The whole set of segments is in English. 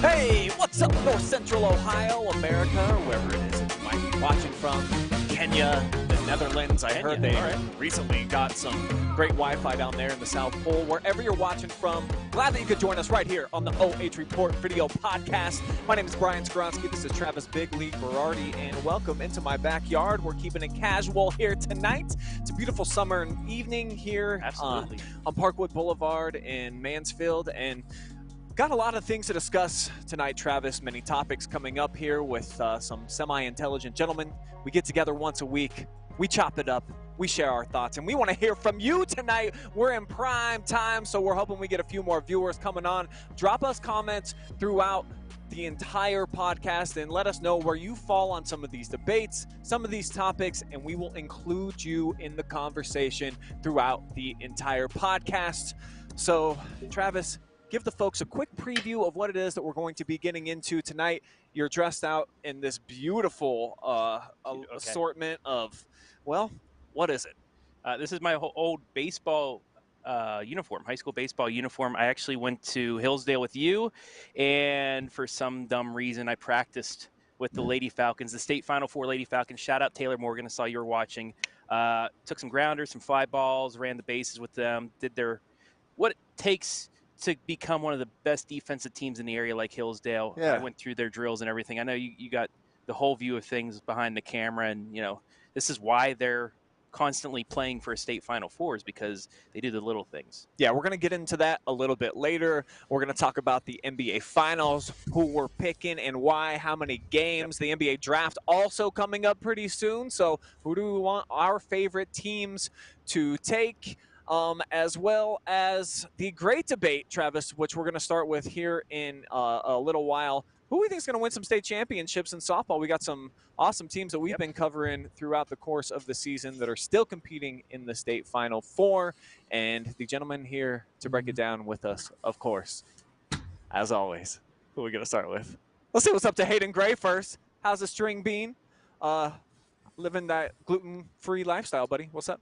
Hey, what's up, North Central Ohio, America, or wherever it is that you might be watching from? Kenya, the Netherlands. I heard they recently got some great Wi-Fi down there in the South Pole. Wherever you're watching from, glad that you could join us right here on the OH.Report video podcast. My name is Brian Skronsky. This is Travis Big League Berardi, and welcome into my backyard. We're keeping it casual here tonight. It's a beautiful summer evening here on Parkwood Boulevard in Mansfield, and got a lot of things to discuss tonight, Travis. Many topics coming up here with some semi-intelligent gentlemen. We get together once a week. We chop it up. We share our thoughts, and we want to hear from you tonight. We're in prime time, so we're hoping we get a few more viewers coming on. Drop us comments throughout the entire podcast and let us know where you fall on some of these debates, some of these topics, and we will include you in the conversation throughout the entire podcast. So, Travis, give the folks a quick preview of what it is that we're going to be getting into tonight. You're dressed out in this beautiful assortment of, well, what is it? This is my old baseball uniform, high school baseball uniform. I actually went to Hillsdale with you, and for some dumb reason, I practiced with the Lady Falcons, the state Final Four Lady Falcons. Shout out Taylor Morgan. I saw you were watching. Took some grounders, some fly balls, ran the bases with them, did their what it takes to become one of the best defensive teams in the area like Hillsdale. Yeah. I went through their drills and everything. I know you got the whole view of things behind the camera, and, you know, this is why they're constantly playing for a state Final Fours, because they do the little things. Yeah, we're going to get into that a little bit later. We're going to talk about the NBA Finals, who we're picking and why, how many games. Yep. The NBA Draft also coming up pretty soon. So who do we want our favorite teams to take? As well as the great debate, Travis, which we're going to start with here in a little while. Who do we think is going to win some state championships in softball? We got some awesome teams that we've been covering throughout the course of the season that are still competing in the state Final Four. And the gentleman here to break it down with us, of course, as always, who are we going to start with? Let's see what's up to Hayden Gray first. How's the string bean? Living that gluten-free lifestyle, buddy. What's up?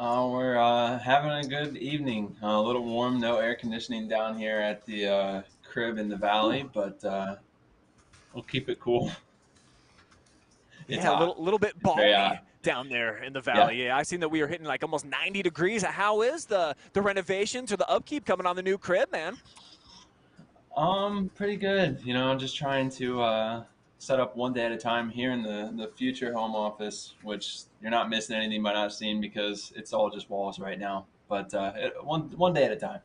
We're having a good evening. A little warm, no air conditioning down here at the crib in the valley, but we'll keep it cool. It's a little bit balmy down there in the valley. Yeah, I seen that we were hitting like almost 90 degrees. How is the renovations or the upkeep coming on the new crib, man? Pretty good. You know, just trying to set up one day at a time here in the future home office, which you're not missing anything by not seeing because it's all just walls right now. But one day at a time.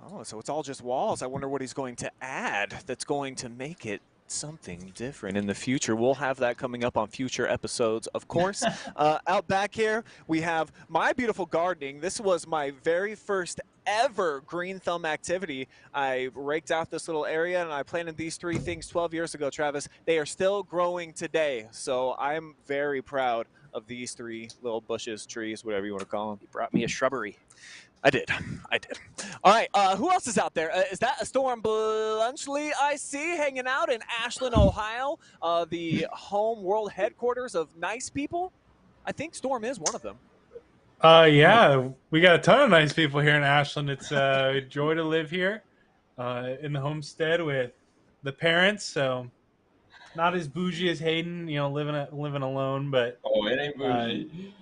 Oh, so it's all just walls. I wonder what he's going to add that's going to make it something different in the future. We'll have that coming up on future episodes, of course. Out back here, we have my beautiful gardening. This was my very first ever green thumb activity. I raked out this little area and I planted these 3 things 12 years ago, Travis. They are still growing today. So I'm very proud of these 3 little bushes, trees, whatever you want to call them. You brought me a shrubbery. I did. All right, who else is out there? Is that a Storm Blunchley I see hanging out in Ashland, Ohio, the home world headquarters of nice people? I think Storm is one of them. Yeah, we got a ton of nice people here in Ashland. It's a joy to live here in the homestead with the parents. So not as bougie as Hayden, you know, living alone, but it ain't bougie.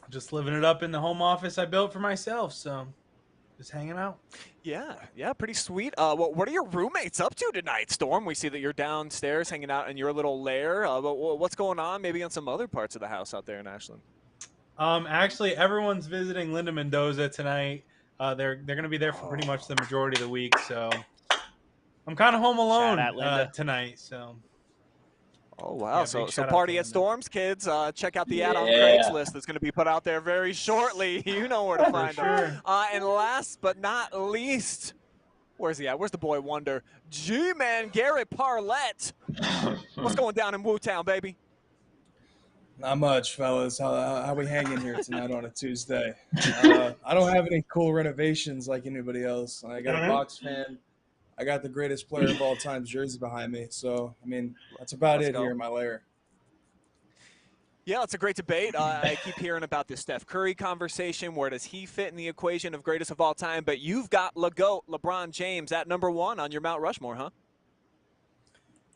Just living it up in the home office I built for myself. So just hanging out. Yeah, pretty sweet. What are your roommates up to tonight, Storm? We see that you're downstairs hanging out in your little lair. What's going on maybe on some other parts of the house out there in Ashland? Actually, everyone's visiting Linda Mendoza tonight. They're going to be there for pretty much the majority of the week. So I'm kind of home alone tonight. So. Oh, wow. Yeah, so party at Storm's, kids. Check out the ad on Craigslist that's going to be put out there very shortly. You know where to find them. And last but not least, where's he at? Where's the boy wonder? G-Man Garrett Parlett. What's going down in Wu-Town, baby? Not much, fellas. How we hanging here tonight on a Tuesday? I don't have any cool renovations like anybody else. I got a box fan. I got the greatest player of all time jersey behind me. So, I mean, that's about it here in my lair. Yeah, it's a great debate. I keep hearing about the Steph Curry conversation. Where does he fit in the equation of greatest of all time? But you've got LeGoat, LeBron James, at #1 on your Mount Rushmore, huh?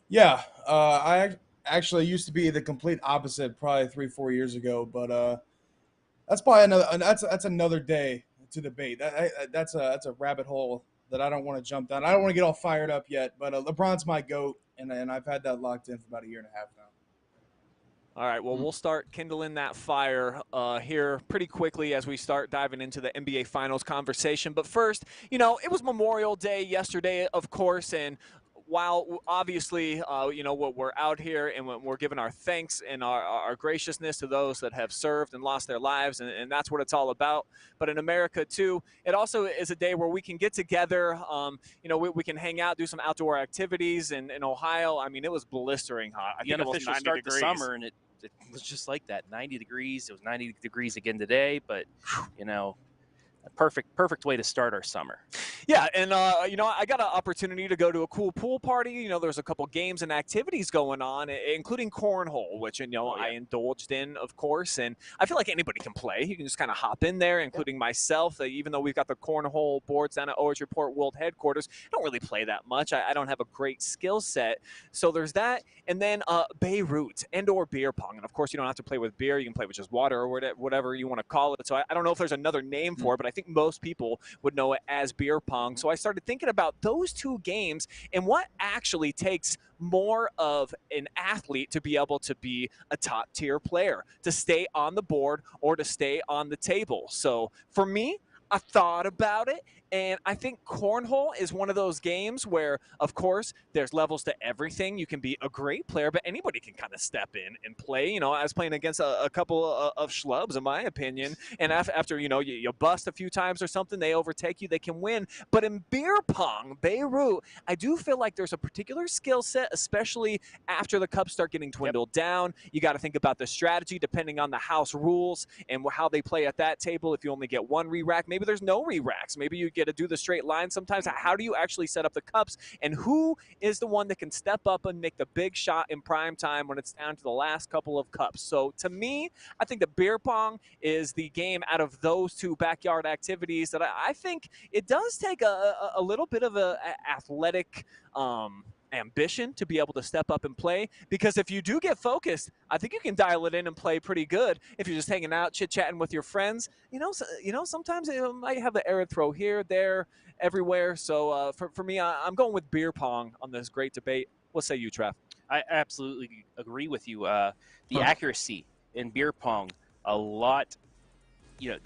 Yeah, I actually used to be the complete opposite probably 3-4 years ago, but that's probably that's another day to debate. That's a rabbit hole that I don't want to jump down. I don't want to get all fired up yet, but LeBron's my GOAT, and I've had that locked in for about a year and a half now. All right, well, we'll start kindling that fire here pretty quickly as we start diving into the NBA Finals conversation. But first, it was Memorial Day yesterday, of course, and while obviously, we're out here and we're giving our thanks and our graciousness to those that have served and lost their lives, and that's what it's all about. But in America, too, it also is a day where we can get together. We can hang out, do some outdoor activities. In Ohio, I mean, it was blistering hot. I The think it was unofficial 90 start degrees. to summer, and it was just like that, 90 degrees. It was 90 degrees again today, but, a perfect way to start our summer. Yeah, and I got an opportunity to go to a cool pool party. There's a couple games and activities going on, including cornhole, which I indulged in, of course. And I feel like anybody can play. You can just kind of hop in there, including myself. Even though we've got the cornhole boards down at OH.Report World Headquarters, I don't really play that much. I don't have a great skill set. So there's that, and then Beirut and/or beer pong. And of course, you don't have to play with beer. You can play with just water or whatever you want to call it. So I don't know if there's another name for it, but I think most people would know it as beer pong. So I started thinking about those two games and what actually takes more of an athlete to be able to be a top tier player, to stay on the board or to stay on the table. So for me, I thought about it, and I think cornhole is one of those games where, of course, there's levels to everything. You can be a great player, but anybody can kind of step in and play. I was playing against a couple of schlubs, in my opinion, and after, you bust a few times or something, they overtake you, they can win. But in beer pong, Beirut, I do feel like there's a particular skill set, especially after the cups start getting dwindled down. You got to think about the strategy depending on the house rules and how they play at that table. If you only get one re-rack, maybe there's no re-racks. Maybe you get to do the straight line sometimes. How do you actually set up the cups, and who is the one that can step up and make the big shot in prime time when it's down to the last couple of cups? So to me, I think the beer pong is the game out of those two backyard activities that I think it does take a little bit of a athletic ambition to be able to step up and play, because if you do get focused, I think you can dial it in and play pretty good. If you're just hanging out, chit-chatting with your friends, sometimes it might have an error throw here, there, everywhere. So for me, I'm going with beer pong on this great debate. What say you, Trav? I absolutely agree with you. The accuracy in beer pong, a lot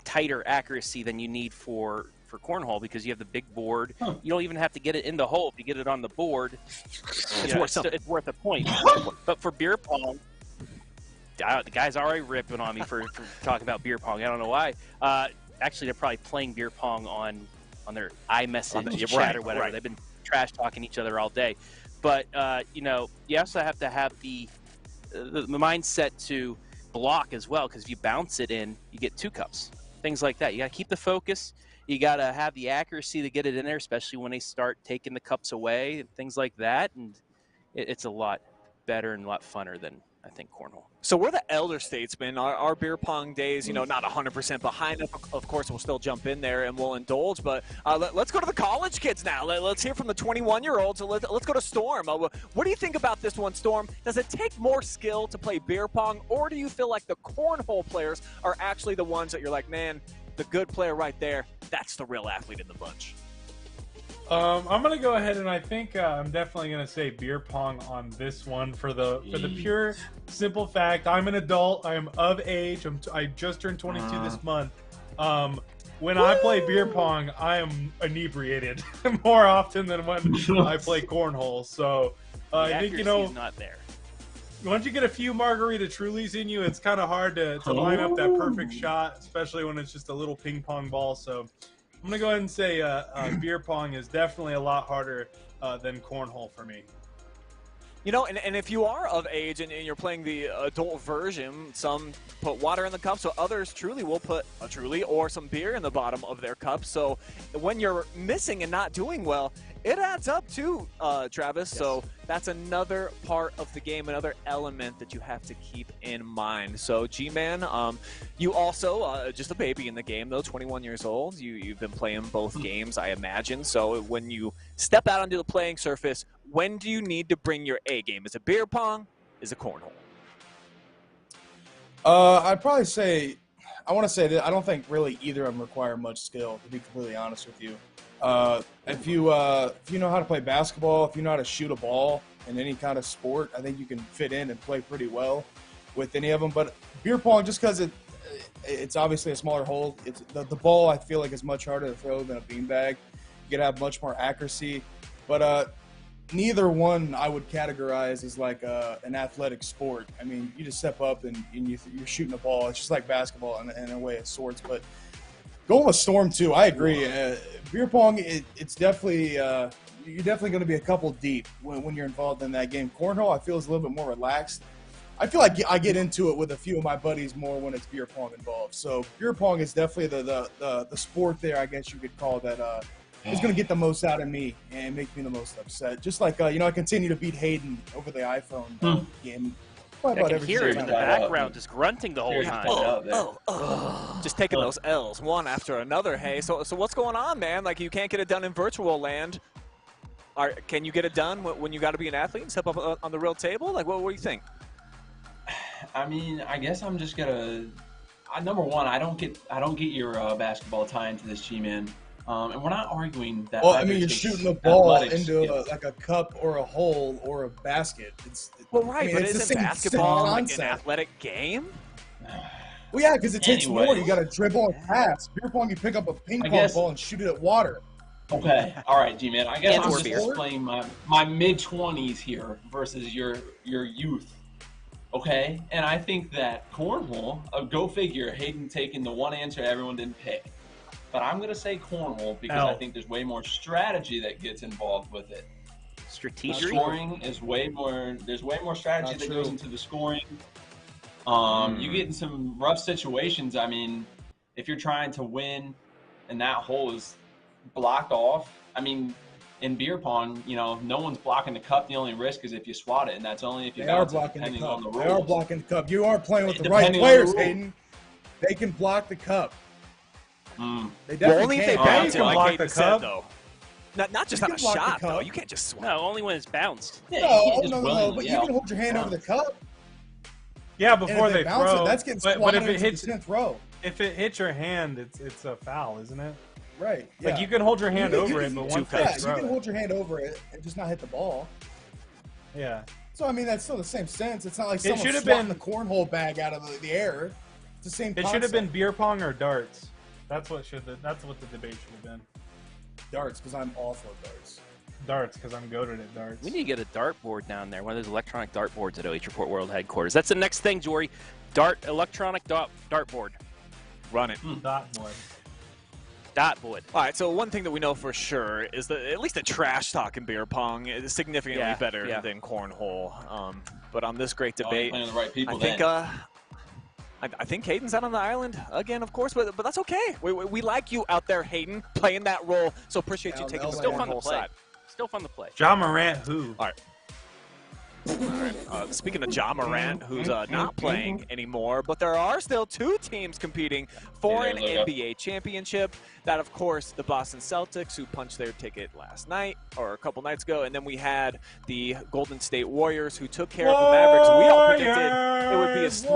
tighter accuracy than you need for cornhole, because you have the big board. You don't even have to get it in the hole. If you get it on the board, it's worth a point. But for beer pong, the guy's already ripping on me for talking about beer pong. I don't know why. Actually, they're probably playing beer pong on their iMessage chat or whatever. Right. They've been trash talking each other all day. But you also have to have the mindset to block as well, because if you bounce it in, you get 2 cups. Things like that. You got to keep the focus. You got to have the accuracy to get it in there, especially when they start taking the cups away and things like that. And it's a lot better and a lot funner than, I think, cornhole. So we're the elder statesmen. Our beer pong days, not 100% behind us. Of course, we'll still jump in there and we'll indulge. But let's go to the college kids now. Let's hear from the 21-year-olds. So let's go to Storm. What do you think about this one, Storm? Does it take more skill to play beer pong, or do you feel like the cornhole players are actually the ones that you're like, man, the good player right there, that's the real athlete in the bunch? I'm gonna go ahead and I think I'm definitely gonna say beer pong on this one for the pure simple fact I'm an adult. I am of age. I just turned 22 this month. When I play beer pong, I am inebriated more often than when I play cornhole. So I think not there. Once you get a few margarita Trulies in you, it's kind of hard to line up that perfect shot, especially when it's just a little ping pong ball. So I'm going to go ahead and say beer pong is definitely a lot harder than cornhole for me. And if you are of age and you're playing the adult version, some put water in the cup, so others truly will put a Truly or some beer in the bottom of their cup. So when you're missing and not doing well, it adds up too, Travis. Yes. So that's another part of the game, another element that you have to keep in mind. So G-Man, you also just a baby in the game, though, 21 years old. You've been playing both games, I imagine. So when you step out onto the playing surface, when do you need to bring your A game? Is it beer pong? Is it cornhole? I'd probably say, I want to say that I don't think really either of them require much skill, to be completely honest with you. If you know how to play basketball, if you know how to shoot a ball in any kind of sport, I think you can fit in and play pretty well with any of them. But beer pong, just because it's obviously a smaller hole, it's the ball I feel like is much harder to throw than a beanbag. You can have much more accuracy, but neither one I would categorize as like an athletic sport. I mean, you just step up and you're shooting a ball. It's just like basketball in a way of sorts. But going with Storm too, I agree. Beer pong, it's definitely you're definitely going to be a couple deep when you're involved in that game. Cornhole, I feel, is a little bit more relaxed. I feel like I get into it with a few of my buddies more when it's beer pong involved. So beer pong is definitely the sport there, I guess you could call that. Is going to get the most out of me and make me the most upset. Just like, I continue to beat Hayden over the iPhone game. I can hear him in the background just grunting the whole time. Just taking those L's one after another. Hey, so what's going on, man? Like, you can't get it done in virtual land. Can you get it done when you got to be an athlete and step up on the real table? Like, what do you think? I mean, I guess I'm just gonna. Number one, I don't get your basketball tie into this, G-Man. And we're not arguing that. Well, I mean, you're shooting the ball into like a cup or a hole or a basket. Right, I mean, but isn't basketball like an athletic game? Well, yeah, because it takes more. You got to dribble and pass. Beer pong, you pick up a ping pong ball and shoot it at water. Okay, all right, G-Man. I guess I'm just displaying my mid-20s here versus your youth. Okay, and I think that cornhole, go figure, Hayden taking the one answer everyone didn't pick. But I'm going to say cornhole because I think there's way more strategy that gets involved with it. Strategic? Scoring is there's way more strategy that goes into the scoring. You get in some rough situations. I mean, if you're trying to win and that hole is blocked off, I mean, in beer pong, no one's blocking the cup. The only risk is if you swat it, and that's only if you bounce it, depending on the rules. They are blocking the cup. You are playing with the right players, Hayden. They can block the cup. They definitely only if they bounce it, like Hayden said, though. Not just on a shot, though. You can't just swat. No, only when it's bounced. No. But you can hold your hand over the cup. Yeah, before they bounce throw. It, that's getting swatted into the 10th row. If it hits your hand, it's a foul, isn't it? Right. Yeah. Like, you can hold your hand over it, but once they throw you can hold your hand over it and just not hit the ball. Yeah. So, I mean, that's still the same sense. It's not like someone swatting the cornhole bag out of the air. It's the same concept. It should have been beer pong or darts. That's what the debate should have been. Darts, because I'm awful at darts. Darts, because I'm goated at darts. We need to get a dartboard down there, one of those electronic dartboards at OH.Report World Headquarters. That's the next thing, Jory. Electronic dartboard. Run it. Dartboard. All right, so one thing that we know for sure is that at least the trash talk in beer pong is significantly better than cornhole. But on this great debate, playing the right people, I think Hayden's out on the island again, of course, but that's okay. We like you out there, Hayden, playing that role. So appreciate you taking the cornhole side. Still fun to play. Ja Morant, who? All right. Speaking of Ja Morant, who's not playing anymore, but there are still two teams competing for an NBA championship. That, of course, the Boston Celtics, who punched their ticket last night or a couple nights ago, and then we had the Golden State Warriors, who took care of the Mavericks. We all predicted it would be a sweep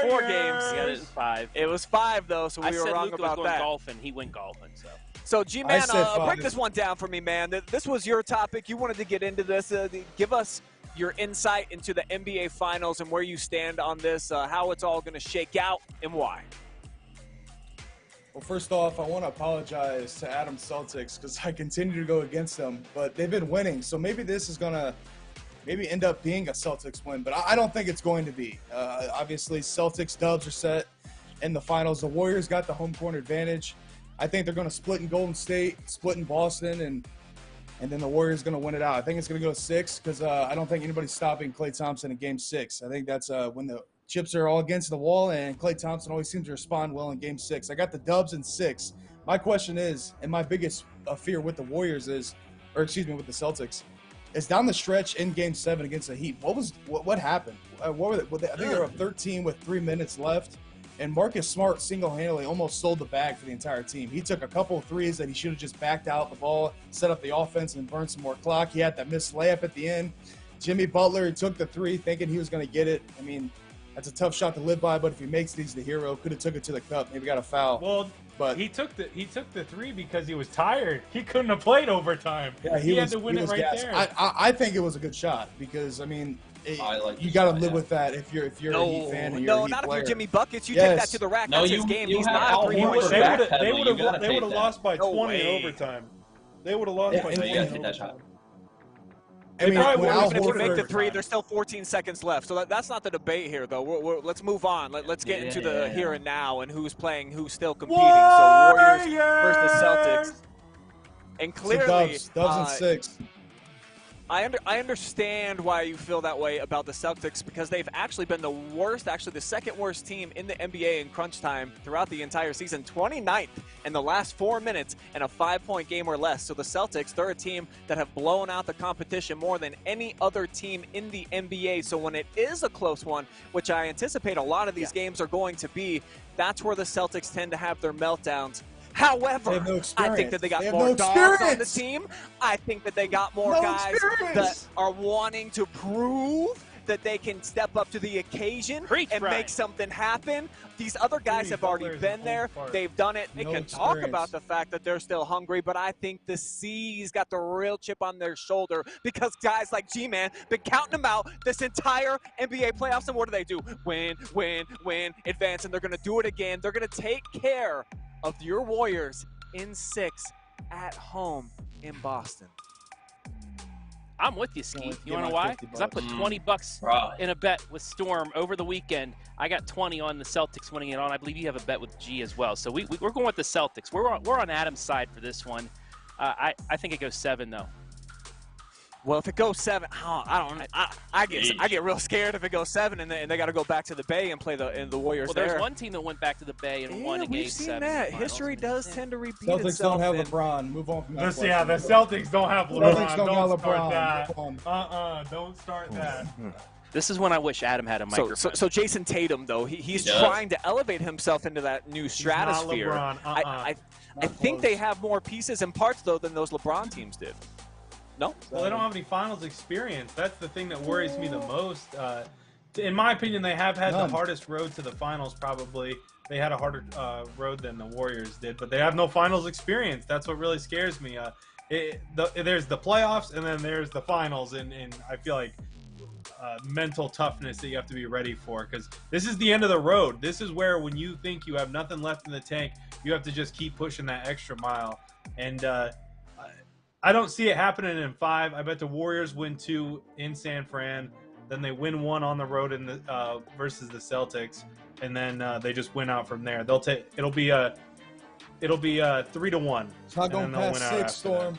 in 4 games. Yeah, it was 5. It was 5, though, so we were wrong Luka about was going that. Golfing. He went golfing, so. So, G-Man, break this one down for me, man. This was your topic. You wanted to get into this. Give us your insight into the NBA Finals and where you stand on this, how it's all going to shake out, and why. Well, first off, I want to apologize to Adam Celtics because I continue to go against them, but they've been winning. So maybe this is going to end up being a Celtics win, but I don't think it's going to be. Obviously, Celtics dubs are set in the Finals. The Warriors got the home court advantage. I think they're going to split in Golden State, split in Boston, and then the Warriors going to win it out. I think it's going to go 6 because I don't think anybody's stopping Klay Thompson in Game 6. I think that's when the chips are all against the wall, and Klay Thompson always seems to respond well in Game 6. I got the dubs in 6. My question is, and my biggest fear with the Warriors is, or excuse me, with the Celtics, is down the stretch in Game 7 against the Heat. What happened? What were they? I think they were up 13 with 3 minutes left, and Marcus Smart single-handedly almost stole the bag for the entire team. He took a couple of threes that he should have just backed out the ball, set up the offense, and burned some more clock. He had that missed layup at the end. Jimmy Butler took the three thinking he was going to get it. I mean, that's a tough shot to live by, but if he makes it, he's the hero. Could have took it to the cup, maybe got a foul. Well, but he took the three because he was tired. He couldn't have played overtime. Yeah, he had to win it right gassed. there. I think it was a good shot because, I mean, you got to live with that if you're a Heat fan and you're a Heat not player. if you're Jimmy Buckets. You take that to the rack. That's his game. He's not a three-point shooter. They would have lost by 20 in overtime. They would have lost by 20 in overtime. I mean, even if you make the three, there's still 14 seconds left. So that's not the debate here, though. Let's move on. Let's get into the here and now and who's playing, who's still competing. So Warriors versus the Celtics. And clearly, Dubs and 6. I understand why you feel that way about the Celtics because they've actually been the worst, actually the second worst team in the NBA in crunch time throughout the entire season. 29th in the last 4 minutes in a 5-point game or less. So the Celtics, they're a team that have blown out the competition more than any other team in the NBA. So when it is a close one, which I anticipate a lot of these games are going to be, that's where the Celtics tend to have their meltdowns. However, I think that they got more dogs on the team. I think that they got more guys that are wanting to prove that they can step up to the occasion and make something happen. These other guys have already been there. They've done it. They can talk about the fact that they're still hungry, but I think the C's got the real chip on their shoulder because guys like G-Man been counting them out this entire NBA playoffs, and what do? Win, advance, and they're going to do it again. They're going to take care of your Warriors in 6 at home in Boston. I'm with you, Ski. You want to know why? Because I put $20 in a bet with Storm over the weekend. I got 20 on the Celtics winning it on. I believe you have a bet with G as well. So we're going with the Celtics. We're on Adam's side for this one. I think it goes 7 though. Well, if it goes 7, I get real scared if it goes 7 and they got to go back to the Bay and play the Warriors. Well, there's one team that went back to the Bay and won a game 7. We've seen that. History does tend to repeat Celtics itself. don't have LeBron. Move on from that. Yeah, the Celtics don't have LeBron. Celtics don't have LeBron. Don't start that. This is when I wish Adam had a microphone. So Jason Tatum, though, he's trying to elevate himself into that new stratosphere. Not LeBron. I think they have more pieces and parts, though, than those LeBron teams did. No? Well, they don't have any finals experience. That's the thing that worries me the most. In my opinion, they have had the hardest road to the finals, probably. They had a harder road than the Warriors did, but they have no finals experience. That's what really scares me. There's the playoffs, and then there's the finals, and I feel like mental toughness that you have to be ready for, because this is the end of the road. This is where when you think you have nothing left in the tank, you have to just keep pushing that extra mile. And I don't see it happening in 5. I bet the Warriors win 2 in San Fran. Then they win 1 on the road in the versus the Celtics, and then they just win out from there. It'll be 3-1. It's not going past 6, Storm.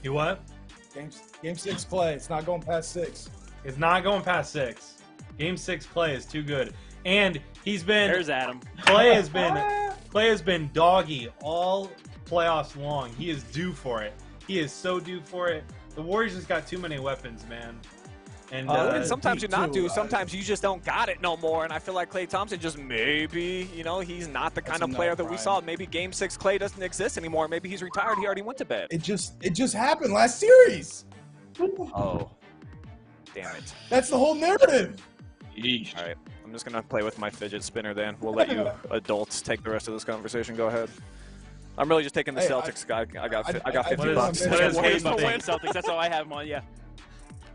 You what? Game 6 play. It's not going past 6. It's not going past 6. Game 6 play is too good, and he's been. There's Adam. Clay has been doggy all playoffs long. He is due for it. He is so due for it. The Warriors just got too many weapons, man. And sometimes you're not due. Sometimes you just don't got it no more. And I feel like Klay Thompson just maybe, he's not the kind of player that we saw. Maybe Game 6 Klay doesn't exist anymore. Maybe he's retired. He already went to bed. It just happened last series. Oh, damn it. That's the whole narrative. Yeesh. All right, I'm just gonna play with my fidget spinner. Then we'll let you adults take the rest of this conversation. Go ahead. I'm really just taking the Celtics guy. I got $50. What is Hayden think? Celtics. That's all I have them on. Yeah.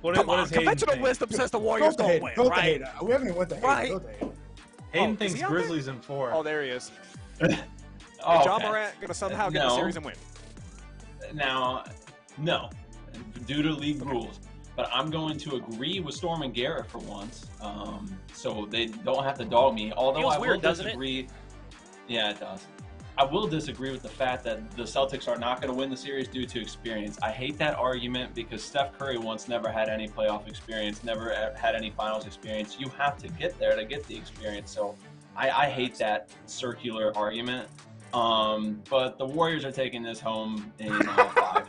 What is conventional wisdom says the Warriors don't win, right? We haven't even went to Hayden. Hayden thinks Grizzlies in 4. Oh, there he is. John Morant gonna somehow get the series and win. Now, no, due to league rules. But I'm going to agree with Storm and Garrett for once, so they don't have to dog me. Although feels I weird, will disagree. Yeah, it does. I will disagree with the fact that the Celtics are not going to win the series due to experience. I hate that argument because Steph Curry once never had any playoff experience, never had any finals experience. You have to get there to get the experience. So I hate that circular argument. But the Warriors are taking this home in 5.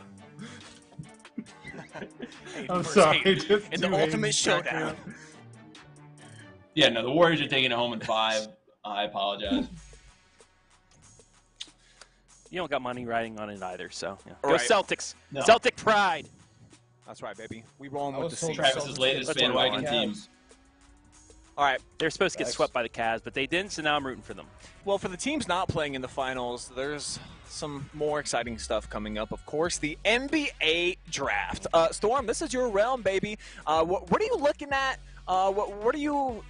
I'm sorry. Just in the two ultimate Haydens back showdown. there. Yeah, no, the Warriors are taking it home in 5. I apologize. You don't got money riding on it either, so yeah. Go Right. Celtics. No. Celtic pride. That's right, baby. We rolling I with was the told sea. Travis's latest That's what bandwagon Cavs. team. All right. They're supposed to get Facts. swept by the Cavs, but they didn't, so now I'm rooting for them. Well, for the teams not playing in the finals, there's some more exciting stuff coming up. Of course, the NBA draft. Storm, this is your realm, baby. What are you looking at? What are you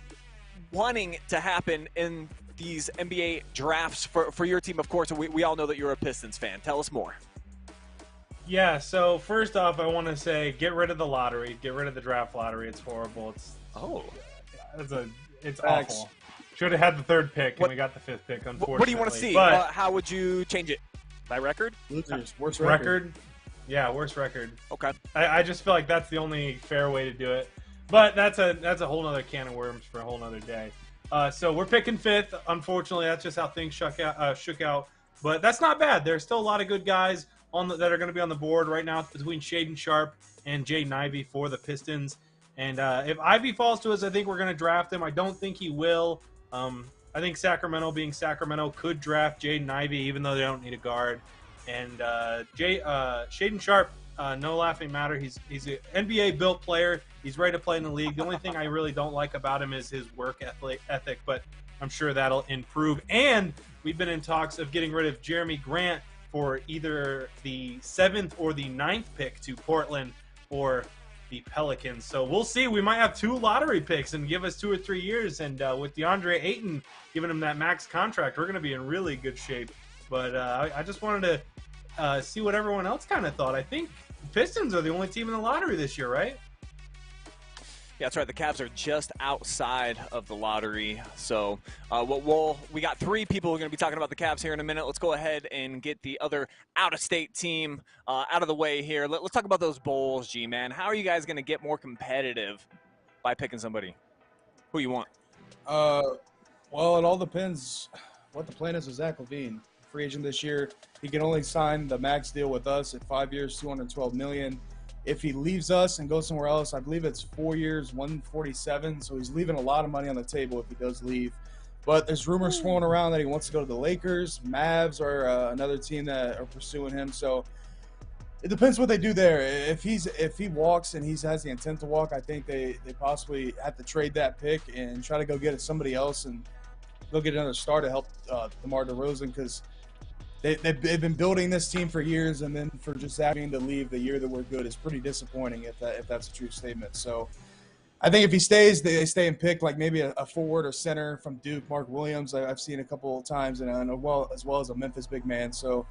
wanting to happen in these NBA drafts for your team? Of course, we all know that you're a Pistons fan. Tell us more. Yeah, so first off, I want to say get rid of the lottery. Get rid of the draft lottery. It's horrible. It's Facts. awful. Should have had the 3rd pick, What- and we got the 5th pick, unfortunately. What do you want to see? But How would you change it? By record? Losers, worst record? Yeah, worst record. Okay. I just feel like that's the only fair way to do it. But that's a whole other can of worms for a whole other day. So we're picking 5th. Unfortunately, that's just how things shook out. But that's not bad. There's still a lot of good guys that are going to be on the board right now between Shaden Sharp and Jaden Ivey for the Pistons. And if Ivey falls to us, I think we're going to draft him. I don't think he will. I think Sacramento, being Sacramento, could draft Jaden Ivey, even though they don't need a guard. And Shaden Sharp, no laughing matter. He's an NBA-built player. He's ready to play in the league. The only thing I really don't like about him is his work ethic, but I'm sure that'll improve. And we've been in talks of getting rid of Jeremy Grant for either the 7th or the 9th pick to Portland or the Pelicans. So we'll see. We might have 2 lottery picks and give us 2 or 3 years. And with DeAndre Ayton giving him that max contract, we're going to be in really good shape. But I just wanted to see what everyone else kind of thought. I think the Pistons are the only team in the lottery this year, right? Yeah, that's right. The Cavs are just outside of the lottery. So we got 3 people who are going to be talking about the Cavs here in a minute. Let's go ahead and get the other out-of-state team out of the way here. Let's talk about those Bulls, G-Man. How are you guys going to get more competitive by picking somebody? Who you want? Well, it all depends what the plan is with Zach LaVine. Free agent this year. He can only sign the max deal with us at 5 years, $212 million. If he leaves us and goes somewhere else, I believe it's 4 years, $147. So he's leaving a lot of money on the table if he does leave. But there's rumors swirling around that he wants to go to the Lakers. Mavs are another team that are pursuing him. So it depends what they do there. If he walks and he has the intent to walk, I think they possibly have to trade that pick and try to go get somebody else and go get another star to help DeMar DeRozan, because they've been building this team for years, and then for just having to leave the year that we're good is pretty disappointing if that's a true statement. So I think if he stays, they stay and pick like maybe a forward or center from Duke, Mark Williams. I've seen a couple of times, and as well as a Memphis big man. So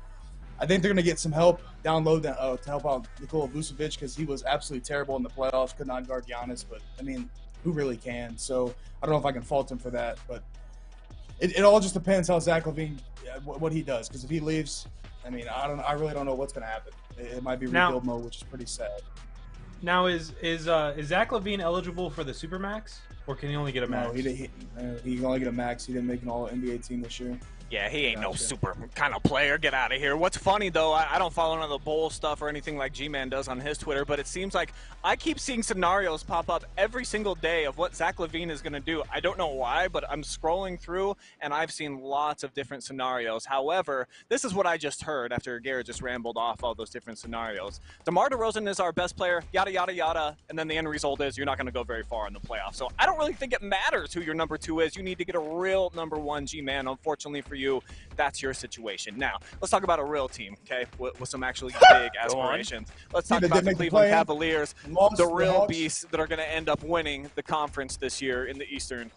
I think they're going to get some help down low to help out Nikola Vucevic, because he was absolutely terrible in the playoffs, could not guard Giannis. But I mean, who really can? So I don't know if I can fault him for that, but it all just depends how Zach LaVine, what he does. Because if he leaves, I mean, I really don't know what's going to happen. It might be rebuild mode, which is pretty sad. Now, is Zach LaVine eligible for the Supermax, or can he only get a max? No, he can only get a max. He didn't make an All-NBA team this year. Yeah, he ain't no Gotcha. super kind of player. Get out of here. What's funny, though, I don't follow none of the Bulls stuff or anything like G-Man does on his Twitter, but it seems like I keep seeing scenarios pop up every single day of what Zach LaVine is going to do. I don't know why, but I'm scrolling through, and I've seen lots of different scenarios. However, this is what I just heard after Garrett just rambled off all those different scenarios. DeMar DeRozan is our best player, yada, yada, yada, and then the end result is you're not going to go very far in the playoffs. So I don't really think it matters who your number 2 is. You need to get a real number 1, G-Man. Unfortunately for you, that's your situation. Now, let's talk about a real team, okay, with some actually big aspirations. Let's talk about the Cleveland Cavaliers, the real beasts that are going to end up winning the conference this year in the Eastern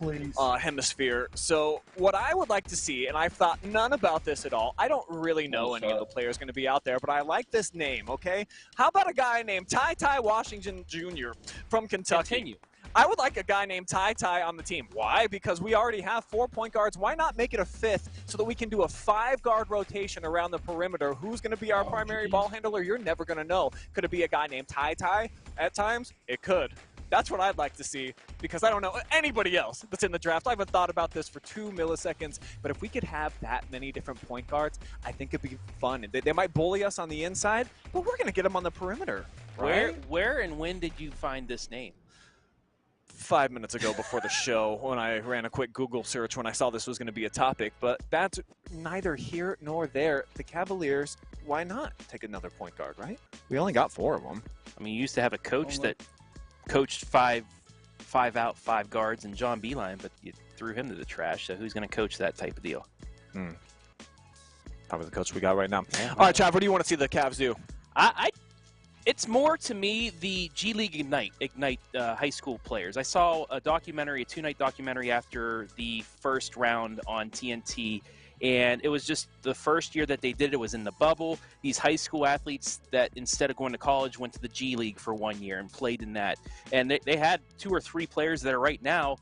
Hemisphere. So what I would like to see, and I've thought none about this at all, I don't really know any of the players going to be out there, but I like this name, okay? How about a guy named Ty Washington Jr. from Kentucky? Continue. I would like a guy named Ty on the team. Why? Because we already have 4 point guards. Why not make it a 5th so that we can do a 5-guard rotation around the perimeter? Who's going to be our primary ball handler? You're never going to know. Could it be a guy named Ty at times? It could. That's what I'd like to see, because I don't know anybody else that's in the draft. I haven't thought about this for 2 milliseconds, but if we could have that many different point guards, I think it'd be fun. They might bully us on the inside, but we're going to get them on the perimeter. Where and when did you find this name? 5 minutes ago before the show when I ran a quick Google search when I saw this was going to be a topic, but that's neither here nor there. The Cavaliers, why not take another point guard, right? We only got 4 of them. I mean, you used to have a coach that coached five out, 5 guards, and John Beeline, but you threw him to the trash, so who's going to coach that type of deal? Probably the coach we got right now. Yeah, all right, Trav, what do you want to see the Cavs do? It's more to me the G League Ignite high school players. I saw a documentary, a 2-night documentary after the first round on TNT, and it was just the first year that they did it. It was in the bubble. These high school athletes that instead of going to college went to the G League for 1 year and played in that. And they had 2 or 3 players that are right now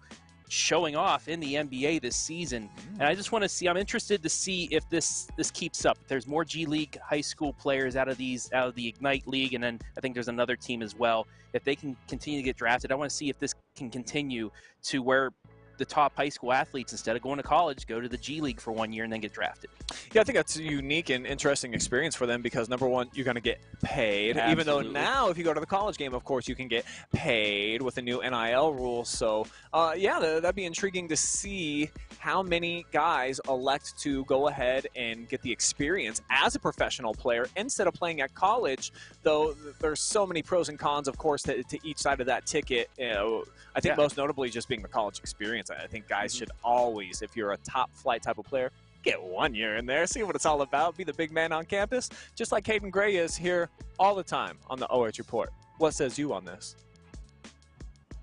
showing off in the NBA this season. And I just want to see, I'm interested to see if this keeps up. If there's more G League high school players out of the Ignite League, and then I think there's another team as well. If they can continue to get drafted, I want to see if this can continue to where the top high school athletes, instead of going to college, go to the G League for 1 year and then get drafted. Yeah, I think that's a unique and interesting experience for them because, number one, you're going to get paid. Absolutely. Even though now, if you go to the college game, of course, you can get paid with the new NIL rules. So, yeah, that'd be intriguing to see how many guys elect to go ahead and get the experience as a professional player instead of playing at college, though there's so many pros and cons, of course, to each side of that ticket. You know, I think most notably just being the college experience. I think guys should always, if you're a top flight type of player, get 1 year in there, see what it's all about, be the big man on campus, just like Hayden Gray is here all the time on the OH Report. What says you on this?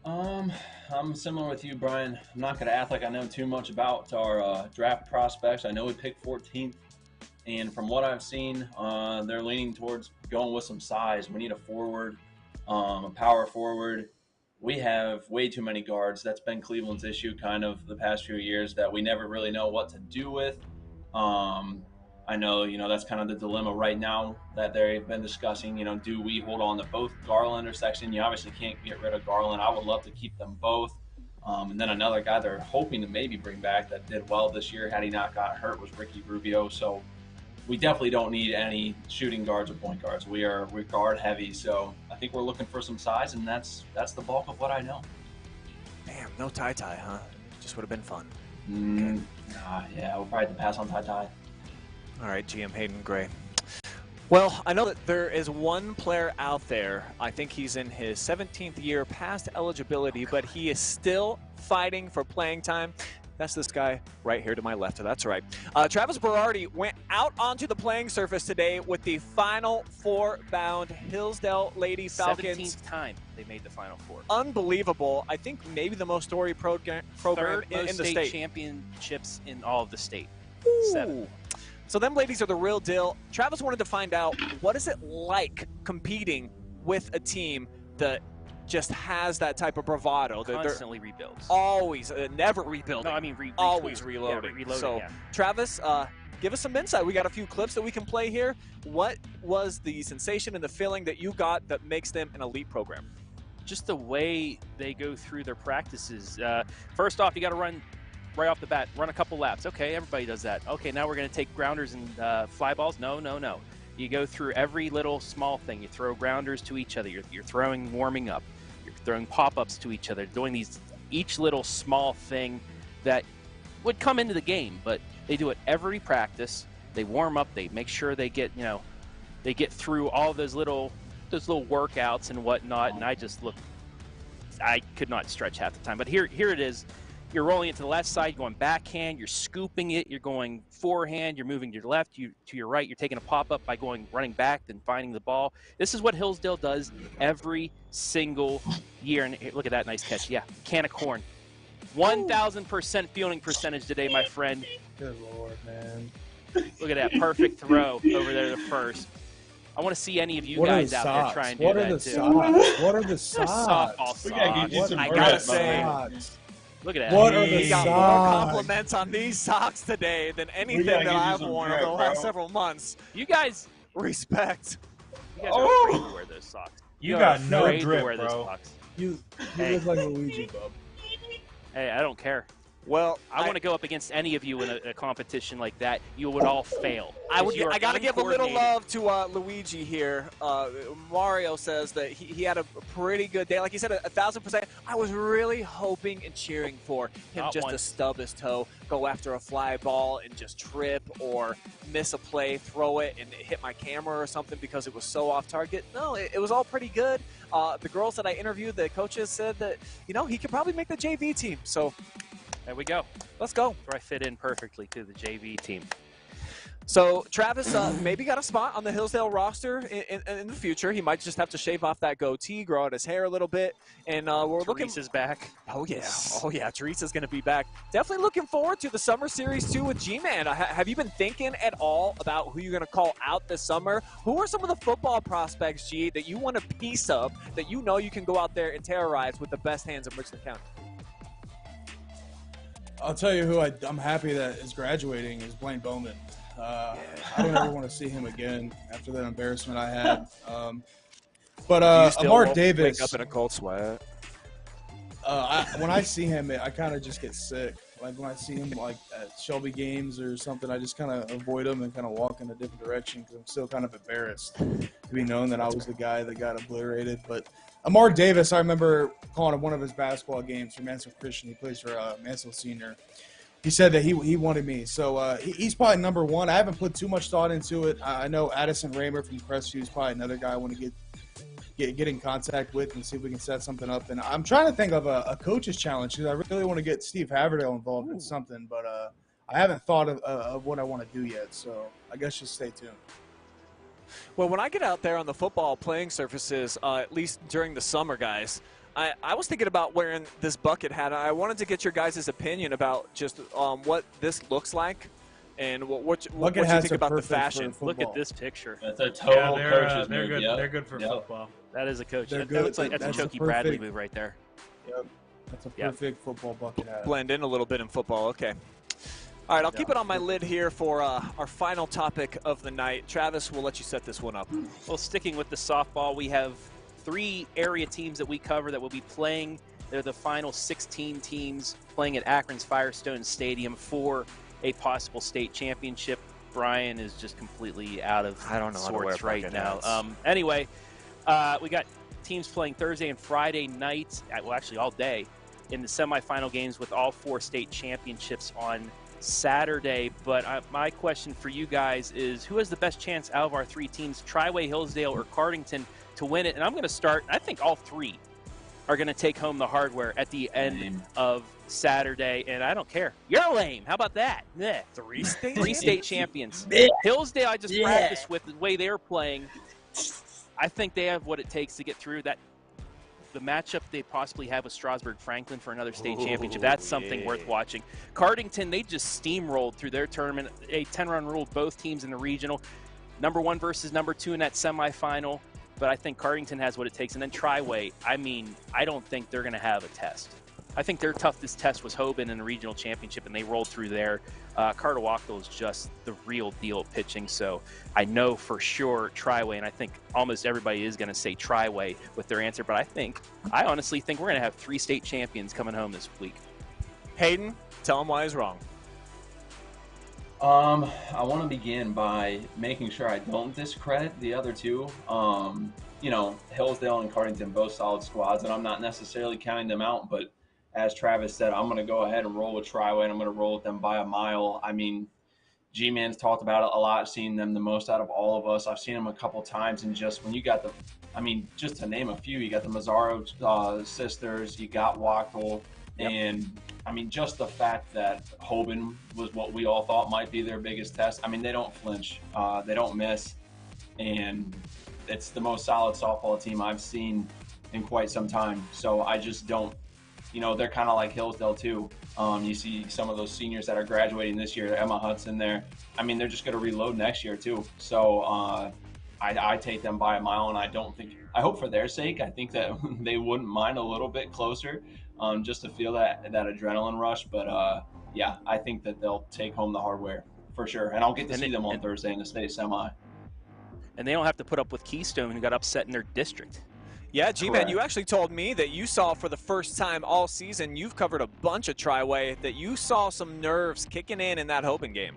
I'm similar with you, Brian. I'm not going to act like I know too much about our draft prospects. I know we picked 14th, and from what I've seen, they're leaning towards going with some size. We need a forward, a power forward. We have way too many guards. That's been Cleveland's issue kind of the past few years that we never really know what to do with. I know, that's kind of the dilemma right now that they've been discussing. Do we hold on to both Garland or Sexton? You obviously can't get rid of Garland. I would love to keep them both. And then another guy they're hoping to maybe bring back that did well this year had he not got hurt was Ricky Rubio. So we definitely don't need any shooting guards or point guards. We're guard heavy. So I think we're looking for some size, and that's the bulk of what I know. Damn, no tie-tie, huh? Just would have been fun. Yeah, we'll probably have to pass on tie-tie. All right, GM Hayden Gray. Well, I know that there is one player out there. I think he's in his 17th year past eligibility, but he is still fighting for playing time. That's this guy right here to my left. That's right. Travis Berardi went out onto the playing surface today with the Final Four bound Hillsdale Lady Falcons. 17th time they made the Final Four. Unbelievable. I think maybe the most storied program in the state. Championships in all of the state. Ooh. 7. So them ladies are the real deal. Travis wanted to find out, what is it like competing with a team that just has that type of bravado? Constantly rebuilds. Always, never rebuilding. No, I mean always reloading. Yeah, reloading. So, Travis, give us some insight. We got a few clips that we can play here. What was the sensation and the feeling that you got that makes them an elite program? Just the way they go through their practices. First off, you got to run right off the bat, run a couple laps. Okay, everybody does that. Okay, now we're going to take grounders and fly balls. No. You go through every little small thing. You throw grounders to each other. You're throwing, warming up. You're throwing pop-ups to each other, doing each little small thing that would come into the game, but they do it every practice. They warm up. They make sure they get through all those little workouts and whatnot. And I could not stretch half the time. But here it is. You're rolling it to the left side, going backhand, you're scooping it, you're going forehand, you're moving to your left, to your right, you're taking a pop-up by running back, then finding the ball. This is what Hillsdale does every single year. And look at that nice catch. Yeah, can of corn. 1,000% fielding percentage today, my friend. Good Lord, man. Look at that perfect throw over there to first. I want to see any of you guys out there try and do that too. What are the socks? Softball socks. I gotta say, look at that. What are the we got socks? more compliments on these socks today than anything that I've worn over the last several months. You guys Respect. are afraid to wear those socks. You got are no afraid to drip, wear those bro. socks. You Hey. look like Luigi, bub. Hey, I don't care. Well, I want to go up against any of you in a competition like that. You would all fail. I got to give a little uncoordinated. love to Luigi here. Mario says that he had a pretty good day. Like he said, 1,000%. I was really hoping and cheering for him Not just to once. stub his toe, go after a fly ball and just trip or miss a play, throw it, and it hit my camera or something because it was so off target. No, it was all pretty good. The girls that I interviewed, the coaches said that, he could probably make the JV team. So There we go. let's go. Where I fit in perfectly to the JV team. So Travis maybe got a spot on the Hillsdale roster in the future. He might just have to shave off that goatee, grow out his hair a little bit, and we're looking. Teresa's back. Oh yeah, Teresa's going to be back. Definitely looking forward to the summer series too with G-Man. Have you been thinking at all about who you're going to call out this summer? Who are some of the football prospects, G, that you want a piece of that you can go out there and terrorize with the best hands in Richland County? I'll tell you who I'm happy that is graduating is Blaine Bowman. I don't ever want to see him again after that embarrassment I had. But Amar Davis, wake up in a cold sweat. when I see him, I kind of just get sick. Like when I see him like at Shelby games or something, I just kind of avoid him and kind of walk in a different direction because I'm still kind of embarrassed to be known that I was the guy that got obliterated. But Amar Davis, I remember calling one of his basketball games for Mansfield Christian. He plays for Mansfield Senior. He said that he wanted me. So he's probably number one. I haven't put too much thought into it. I know Addison Raymer from Crestview is probably another guy I want to get in contact with and see if we can set something up. And I'm trying to think of a coach's challenge because I really want to get Steve Haverdale involved in something. But I haven't thought of what I want to do yet. So I guess just stay tuned. Well, when I get out there on the football playing surfaces, at least during the summer, guys, I was thinking about wearing this bucket hat. I wanted to get your guys' opinion about just what this looks like and what you think about the fashion. Look at this picture. That's a total Yeah, coach's they're move. good. Yep. They're good for Yep. football. That is a coach. They're That good. looks like that's a That's a Chokey Bradley perfect- move right there. Yep. That's a Yep. perfect football bucket hat. Blend in a little bit in football. Okay. All right, I'll keep it on my lid here for our final topic of the night. Travis, we'll let you set this one up. Well, sticking with the softball, we have 3 area teams that we cover that will be playing. They're the final 16 teams playing at Akron's Firestone Stadium for a possible state championship. Brian is just completely out of I don't know how to wear sorts right bucket now. hats. Anyway, we got teams playing Thursday and Friday nights, well, actually all day, in the semifinal games with all 4 state championships on Saturday. But my question for you guys is, who has the best chance out of our 3 teams, Triway, Hillsdale, or Cardington, to win it? And I'm going to start, I think all 3 are going to take home the hardware at the end of Saturday, and I don't care. You're lame. How about that? Yeah. 3 state 3 state champions. Hillsdale, I just practiced with the way they're playing. I think they have what it takes to get through that. The matchup they possibly have with Strasburg Franklin for another state championship, that's something worth watching. Cardington, they just steamrolled through their tournament. A 10-run ruled both teams in the regional. Number 1 versus number 2 in that semifinal. But I think Cardington has what it takes. And then Triway, I don't think they're going to have a test. I think their toughest test was Hoban in the regional championship, and they rolled through there. Cartawakdale is just the real deal at pitching, so I know for sure Triway, and I think almost everybody is going to say Triway with their answer, but I honestly think we're going to have 3 state champions coming home this week. Hayden, tell him why he's wrong. I want to begin by making sure I don't discredit the other 2. Hillsdale and Cardington, both solid squads, and I'm not necessarily counting them out, but as Travis said, I'm going to go ahead and roll with Triway, and I'm going to roll with them by a mile. I mean, G-Man's talked about it a lot, seen them the most out of all of us. I've seen them a couple times, and just when you got just to name a few, you got the Mazzaro sisters, you got Wachtel, and just the fact that Hoban was what we all thought might be their biggest test. They don't flinch, they don't miss, and it's the most solid softball team I've seen in quite some time. So I just don't. They're kind of like Hillsdale too. You see some of those seniors that are graduating this year, Emma Hudson there. They're just going to reload next year too. So I take them by a mile, and I hope for their sake, I think that they wouldn't mind a little bit closer just to feel that adrenaline rush. But I think that they'll take home the hardware for sure. And I'll get to see them on Thursday in the state semi. And they don't have to put up with Keystone, who got upset in their district. Yeah, G-Man, Correct. you actually told me that you saw for the first time all season, you've covered a bunch of Tri-Way, that you saw some nerves kicking in that Hoban game.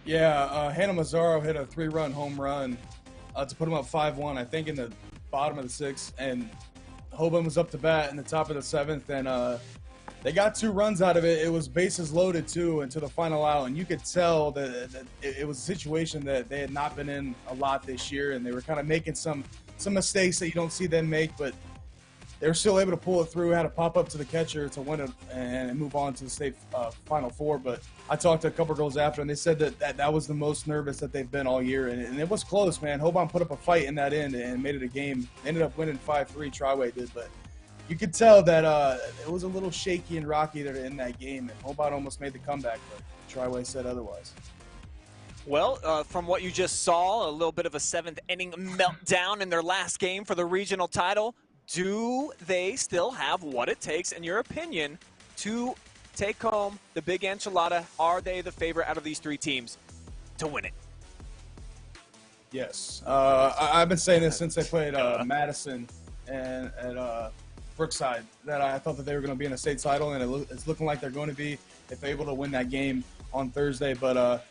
Yeah, Hannah Mazzaro hit a 3-run home run to put him up 5-1, I think in the bottom of the 6th, and Hoban was up to bat in the top of the 7th, and they got 2 runs out of it. It was bases loaded, too, into the final out, and you could tell that it was a situation that they had not been in a lot this year, and they were kind of making some mistakes that you don't see them make, but they were still able to pull it through, had a pop-up to the catcher to win it and move on to the state Final Four. But I talked to a couple girls after, and they said that was the most nervous that they've been all year. And it was close, man. Hoban put up a fight in that end and made it a game. They ended up winning 5-3, Tri-Way did. But you could tell that it was a little shaky and rocky there in that game. And Hoban almost made the comeback, but Tri-Way said otherwise. Well, from what you just saw, a little bit of a 7th inning meltdown in their last game for the regional title. Do they still have what it takes, in your opinion, to take home the big enchilada? Are they the favorite out of these 3 teams to win it? Yes. I've been saying this since they played Madison and at Brookside, that I thought that they were going to be in a state title, and it's looking like they're going to be if they're able to win that game on Thursday. But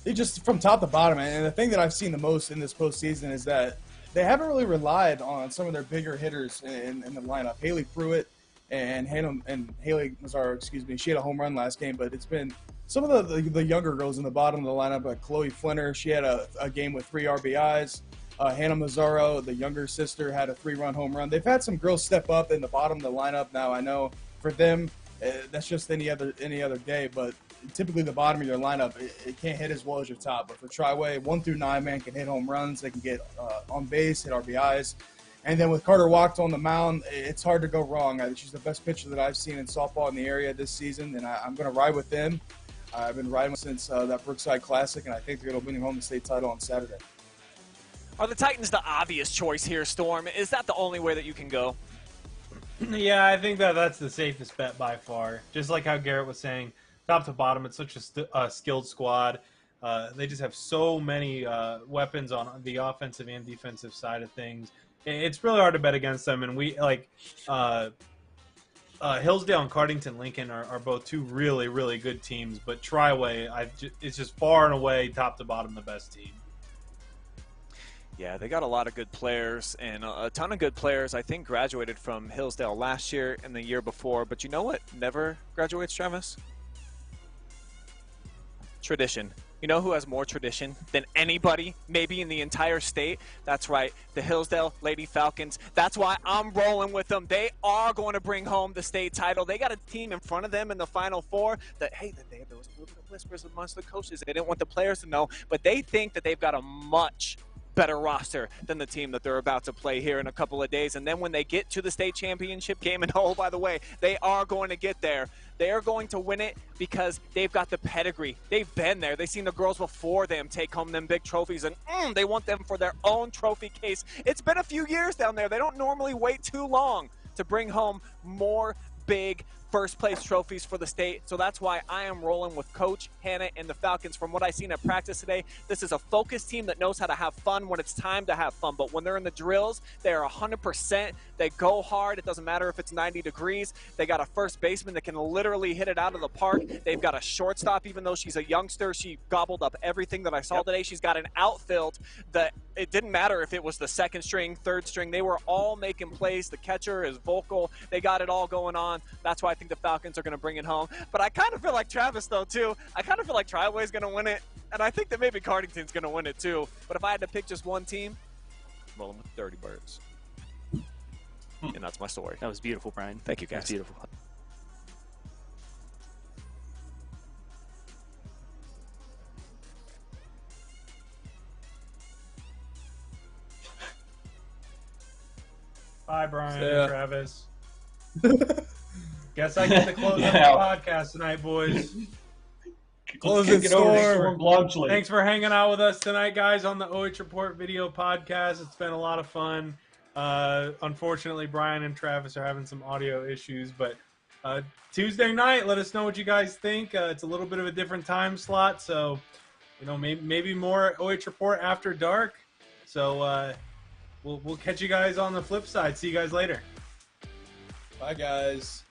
they just, from top to bottom, and the thing that I've seen the most in this postseason is that they haven't really relied on some of their bigger hitters in the lineup. Haley Pruitt and Haley Mazzaro, she had a home run last game, but it's been some of the younger girls in the bottom of the lineup, like Chloe Flinner. She had a game with 3 RBIs. Hannah Mazzaro, the younger sister, had a 3-run home run. They've had some girls step up in the bottom of the lineup. Now, I know for them, that's just any other day, but typically the bottom of your lineup, it can't hit as well as your top. But for Tri-Way, 1 through 9, man, can hit home runs. They can get on base, hit RBIs. And then with Carter Wacht on the mound, it's hard to go wrong. She's the best pitcher that I've seen in softball in the area this season, and I'm going to ride with them. I've been riding since that Brookside Classic, and I think they're going to win home the state title on Saturday. Are the Titans the obvious choice here, Storm? Is that the only way that you can go? Yeah, I think that's the safest bet by far. Just like how Garrett was saying, top to bottom, it's such a skilled squad. They just have so many weapons on the offensive and defensive side of things. It's really hard to bet against them. And we Hillsdale and Cardington Lincoln are both 2 really, really good teams. But Tri-Way, it's just far and away, top to bottom, the best team. Yeah, they got a lot of good players, and a ton of good players, I think, graduated from Hillsdale last year and the year before. But you know what never graduates, Travis? Tradition. You know who has more tradition than anybody, maybe in the entire state? That's right, the Hillsdale Lady Falcons. That's why I'm rolling with them. They are going to bring home the state title. They got a team in front of them in the Final Four that, hey, there was a little bit of whispers amongst the coaches. They didn't want the players to know, but they think that they've got a much better roster than the team that they're about to play here in a couple of days. And then when they get to the state championship game, and oh, by the way, they are going to get there. They are going to win it because they've got the pedigree. They've been there. They've seen the girls before them take home them big trophies, and they want them for their own trophy case. It's been a few years down there. They don't normally wait too long to bring home more big first place trophies for the state. So that's why I am rolling with Coach Hannah and the Falcons. From what I've seen at practice today, this is a focused team that knows how to have fun when it's time to have fun. But when they're in the drills, they are 100%. They go hard. It doesn't matter if it's 90 degrees. They got a first baseman that can literally hit it out of the park. They've got a shortstop, even though she's a youngster. She gobbled up everything that I saw today. She's got an outfield that it didn't matter if it was the 2nd string, 3rd string. They were all making plays. The catcher is vocal. They got it all going on. That's why I think the Falcons are going to bring it home. But I kind of feel like Travis, though, too. I kind of feel like Tri-Way is going to win it. And I think that maybe Cardington's going to win it, too. But if I had to pick just one team, I'm rolling with Dirty Birds. And that's my story. That was beautiful, Brian. Thank you, guys. That's beautiful. Bye, Brian Yeah. and Travis. Guess I get to close up the podcast tonight, boys. Close it, Storm. Thanks for hanging out with us tonight, guys, on the OH.Report video podcast. It's been a lot of fun. Unfortunately, Brian and Travis are having some audio issues, but Tuesday night, let us know what you guys think. It's a little bit of a different time slot, so maybe more OH.Report after dark. So we'll catch you guys on the flip side. See you guys later. Bye, guys.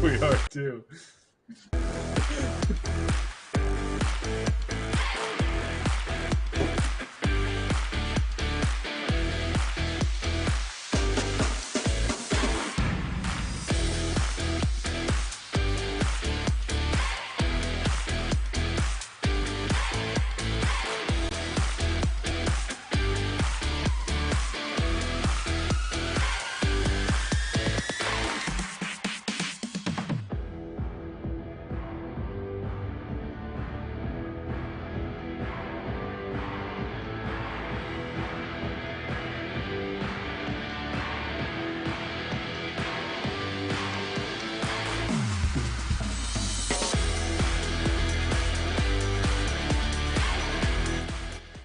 We are too.